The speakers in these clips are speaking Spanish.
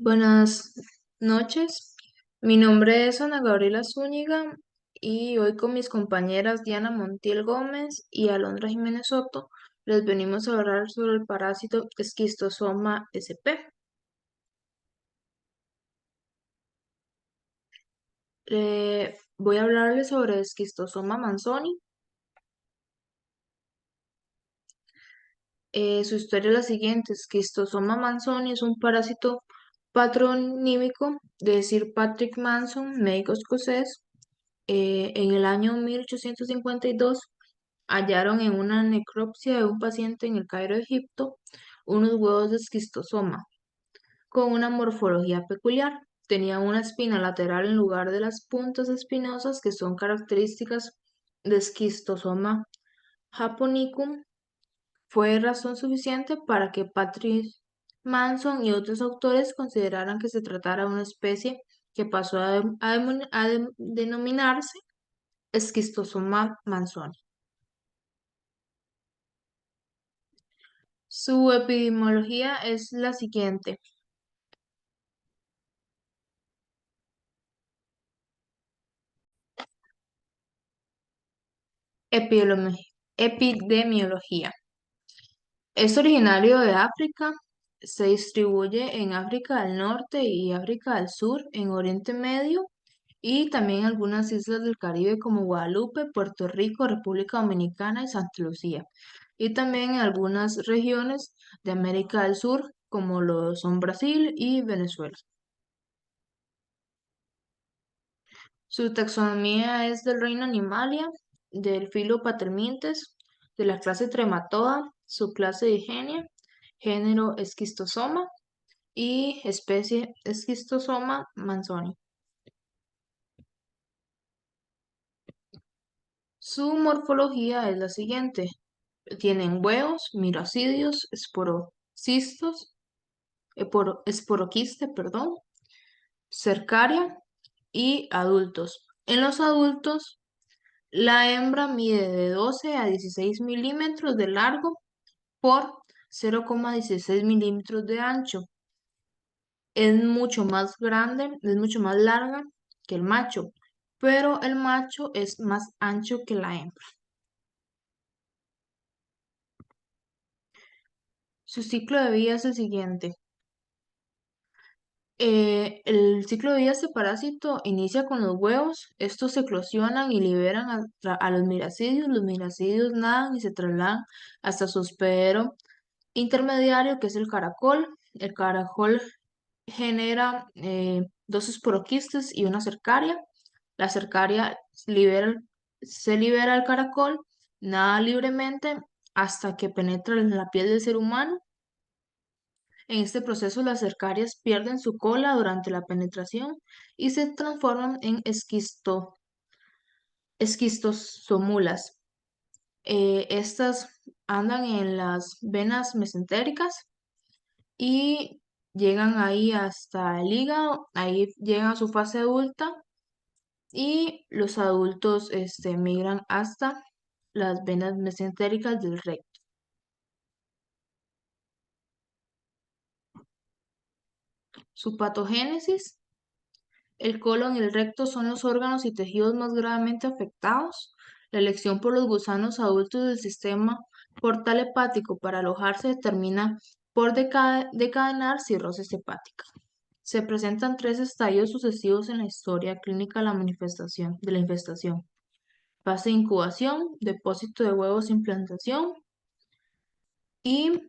Buenas noches, mi nombre es Ana Gabriela Zúñiga y hoy con mis compañeras Diana Montiel Gómez y Alondra Jiménez Soto les venimos a hablar sobre el parásito Esquistosoma sp. Voy a hablarles sobre Esquistosoma manzoni. Su historia es la siguiente: Esquistosoma manzoni es un parásito patronímico de Sir Patrick Manson, médico escocés. En el año 1852 hallaron en una necropsia de un paciente en el Cairo, Egipto, unos huevos de esquistosoma con una morfología peculiar. Tenían una espina lateral en lugar de las puntas espinosas que son características de Schistosoma japonicum. Fue razón suficiente para que Patrick Manson y otros autores consideraran que se tratara de una especie que pasó a denominarse Schistosoma manzoni. Su epidemiología es la siguiente. Epidemiología. Es originario de África, se distribuye en África del Norte y África del Sur, en Oriente Medio y también en algunas islas del Caribe como Guadalupe, Puerto Rico, República Dominicana y Santa Lucía. Y también en algunas regiones de América del Sur como lo son Brasil y Venezuela. Su taxonomía es del reino Animalia, del filo Patermintes, de la clase Trematoda, subclase Digenia, género Esquistosoma y especie Esquistosoma manzoni. Su morfología es la siguiente. Tienen huevos, miracidios, esporoquiste, perdón, cercaria y adultos. En los adultos, la hembra mide de 12 a 16 milímetros de largo por 0,16 milímetros de ancho. Es mucho más grande, es mucho más larga que el macho, pero el macho es más ancho que la hembra. Su ciclo de vida es el siguiente. El ciclo de vida de este parásito inicia con los huevos. Estos se eclosionan y liberan a los miracidios. Los miracidios nadan y se trasladan hasta su hospedero intermediario, que es el caracol. El caracol genera dos esporoquistes y una cercaria. La cercaria se libera el caracol, nada libremente hasta que penetra en la piel del ser humano. En este proceso, las cercarias pierden su cola durante la penetración y se transforman en esquistosomulas. Estas andan en las venas mesentéricas y llegan ahí hasta el hígado, ahí llegan a su fase adulta y los adultos migran hasta las venas mesentéricas del recto. Su patogénesis: el colon y el recto son los órganos y tejidos más gravemente afectados. La elección por los gusanos adultos del sistema portal hepático para alojarse determina por decadenar cirrosis hepática. Se presentan tres estadios sucesivos en la historia clínica de la infestación: fase de incubación, depósito de huevos, implantación y,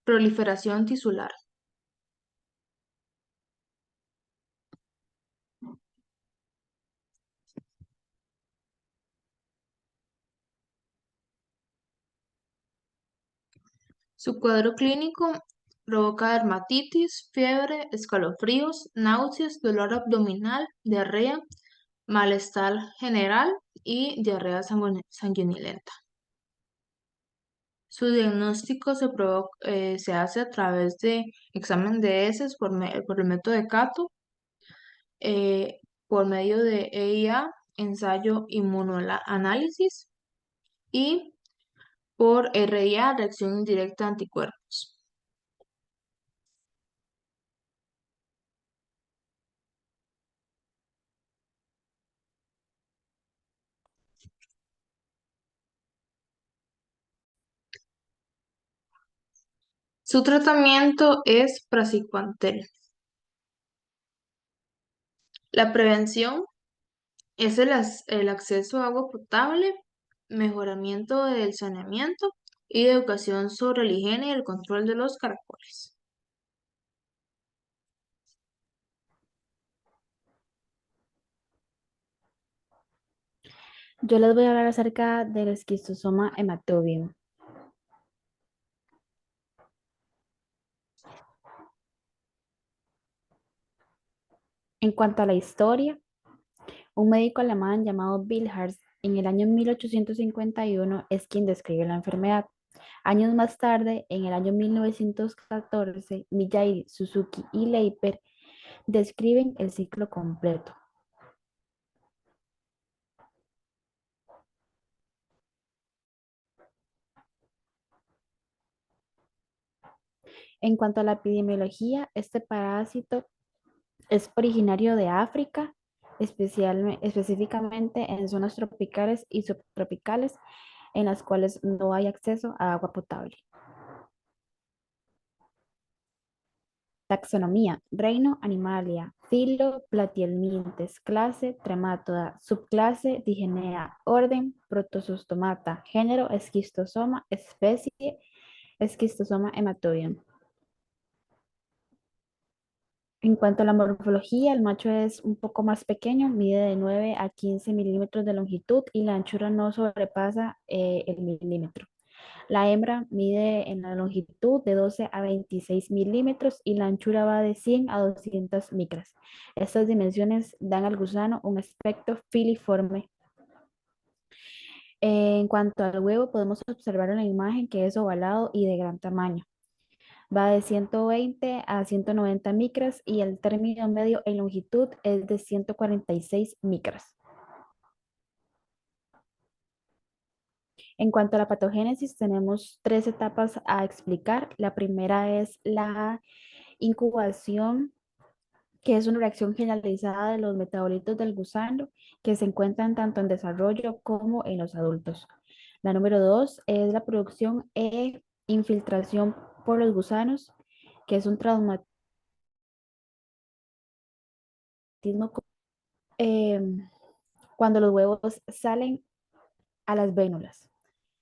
proliferación tisular. Su cuadro clínico provoca dermatitis, fiebre, escalofríos, náuseas, dolor abdominal, diarrea, malestar general y diarrea sanguinolenta. Su diagnóstico se hace a través de examen de heces por el método de Cato, por medio de EIA, ensayo inmunoanálisis y por RIA, reacción indirecta a anticuerpos. Su tratamiento es praziquantel. La prevención es el acceso a agua potable, mejoramiento del saneamiento y educación sobre la higiene y el control de los caracoles. Yo les voy a hablar acerca del esquistosoma hematobium. En cuanto a la historia, un médico alemán llamado Bilharz en el año 1851 es quien describe la enfermedad. Años más tarde, en el año 1914, Miyai, Suzuki y Leiper describen el ciclo completo. En cuanto a la epidemiología, este parásito es originario de África, específicamente en zonas tropicales y subtropicales en las cuales no hay acceso a agua potable. Taxonomía: Reino Animalia, filo Platyhelminths, clase Trematode, subclase Digenea, orden Protostoma, género Esquistosoma, especie Esquistosoma hematobium. En cuanto a la morfología, el macho es un poco más pequeño, mide de 9 a 15 milímetros de longitud y la anchura no sobrepasa el milímetro. La hembra mide en la longitud de 12 a 26 milímetros y la anchura va de 100 a 200 micras. Estas dimensiones dan al gusano un aspecto filiforme. En cuanto al huevo, podemos observar en la imagen que es ovalado y de gran tamaño. Va de 120 a 190 micras y el término medio en longitud es de 146 micras. En cuanto a la patogénesis, tenemos tres etapas a explicar. La primera es la incubación, que es una reacción generalizada de los metabolitos del gusano que se encuentran tanto en desarrollo como en los adultos. La número dos es la producción e infiltración por los gusanos, que es un traumatismo eh, cuando los huevos salen a las vénulas.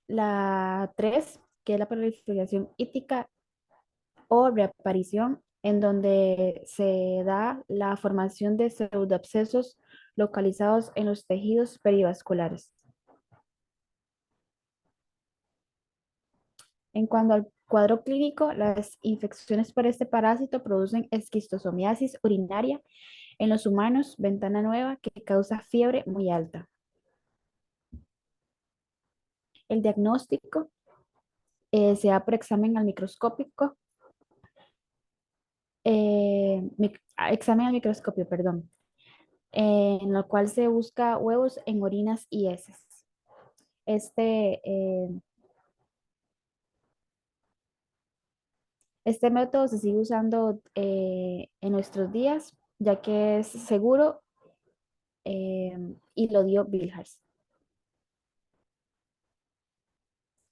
La 3, que es la proliferación ítica o reaparición, en donde se da la formación de pseudoabscesos localizados en los tejidos perivasculares. En cuanto al cuadro clínico, las infecciones por este parásito producen esquistosomiasis urinaria en los humanos, ventana nueva, que causa fiebre muy alta. El diagnóstico se da por examen al microscópico, examen al microscopio, perdón, en lo cual se busca huevos en orinas y heces. Este, este método se sigue usando en nuestros días, ya que es seguro y lo dio Bilharz.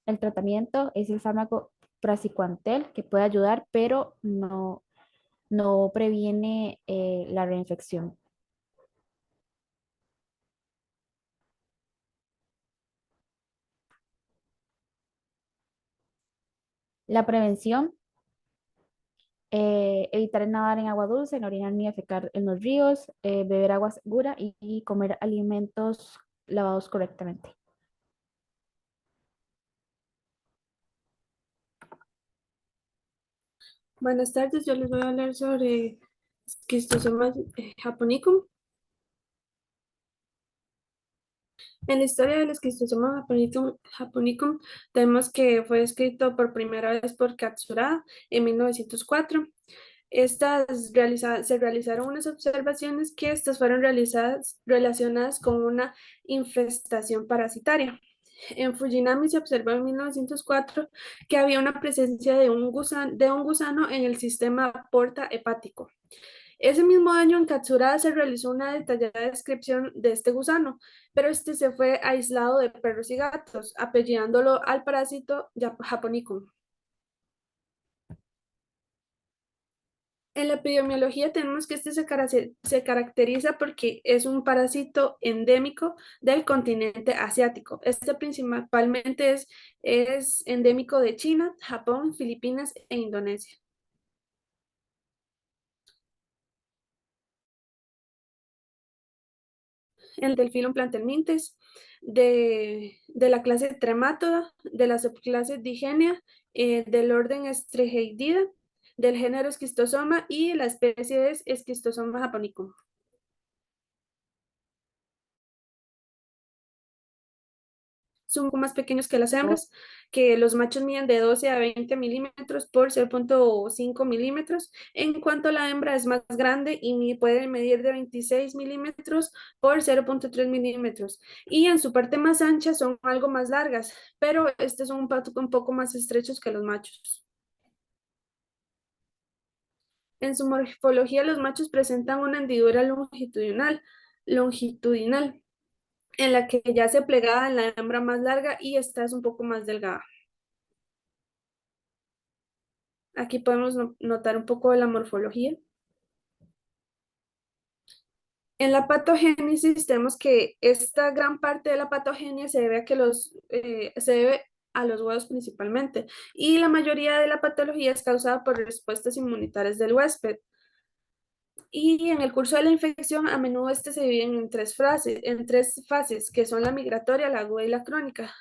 El tratamiento es el fármaco praziquantel, que puede ayudar, pero no previene la reinfección. La prevención: evitar nadar en agua dulce, no orinar ni defecar en los ríos, beber agua segura y comer alimentos lavados correctamente. Buenas tardes, yo les voy a hablar sobre Schistosoma japonicum. En la historia del Schistosoma japonicum tenemos que fue escrito por primera vez por Katsura en 1904. Se realizaron unas observaciones que estas fueron realizadas relacionadas con una infestación parasitaria. En Fujinami se observó en 1904 que había una presencia de un gusano en el sistema porta hepático. Ese mismo año en Katsurada se realizó una detallada descripción de este gusano, pero este se fue aislado de perros y gatos, apellidándolo al parásito Japonicum. En la epidemiología tenemos que este se caracteriza porque es un parásito endémico del continente asiático. Este principalmente es endémico de China, Japón, Filipinas e Indonesia. El Delphinum plantelmintes, de la clase Tremátoda, de la subclase Digenia, del orden Estrigeidida, del género Schistosoma y la especie es Schistosoma japonicum. Son un poco más pequeños que las hembras, que los machos miden de 12 a 20 milímetros por 0.5 milímetros, en cuanto la hembra es más grande y puede medir de 26 milímetros por 0.3 milímetros, y en su parte más ancha son algo más largas, pero estos son un poco más estrechos que los machos. En su morfología, los machos presentan una hendidura longitudinal, en la que yace plegada en la hembra más larga y esta es un poco más delgada. Aquí podemos notar un poco de la morfología. En la patogénesis tenemos que esta gran parte de la patogenia se debe se debe a los huevos principalmente, y la mayoría de la patología es causada por respuestas inmunitarias del huésped. Y en el curso de la infección, a menudo este se divide en tres fases, que son la migratoria, la aguda y la crónica.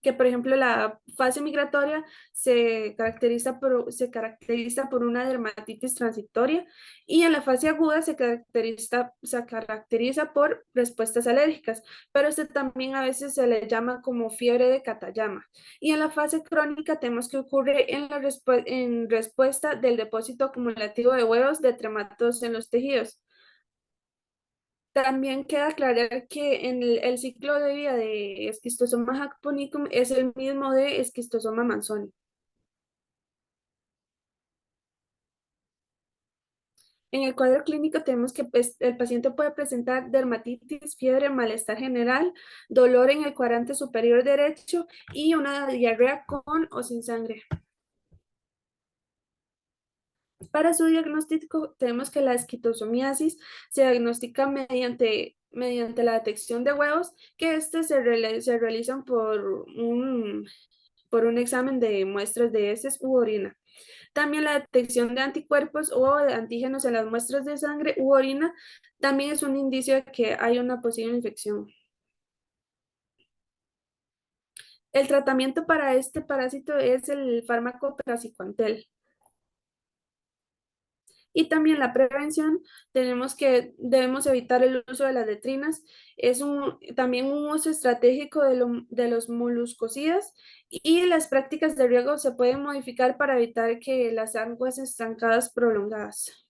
Que por ejemplo la fase migratoria se caracteriza por una dermatitis transitoria, y en la fase aguda se caracteriza por respuestas alérgicas, pero este también a veces se le llama como fiebre de Katayama. Y en la fase crónica tenemos que ocurre en respuesta del depósito acumulativo de huevos de trematos en los tejidos. También queda aclarar que en el ciclo de vida de Schistosoma japonicum es el mismo de Schistosoma manzoni. En el cuadro clínico tenemos que el paciente puede presentar dermatitis, fiebre, malestar general, dolor en el cuadrante superior derecho y una diarrea con o sin sangre. Para su diagnóstico tenemos que la esquistosomiasis se diagnostica mediante la detección de huevos, que se realizan por un examen de muestras de heces u orina. También la detección de anticuerpos o de antígenos en las muestras de sangre u orina también es un indicio de que hay una posible infección. El tratamiento para este parásito es el fármaco praziquantel. Y también la prevención, debemos evitar el uso de las letrinas. También un uso estratégico de los moluscocidas, y las prácticas de riego se pueden modificar para evitar que las aguas estancadas prolongadas.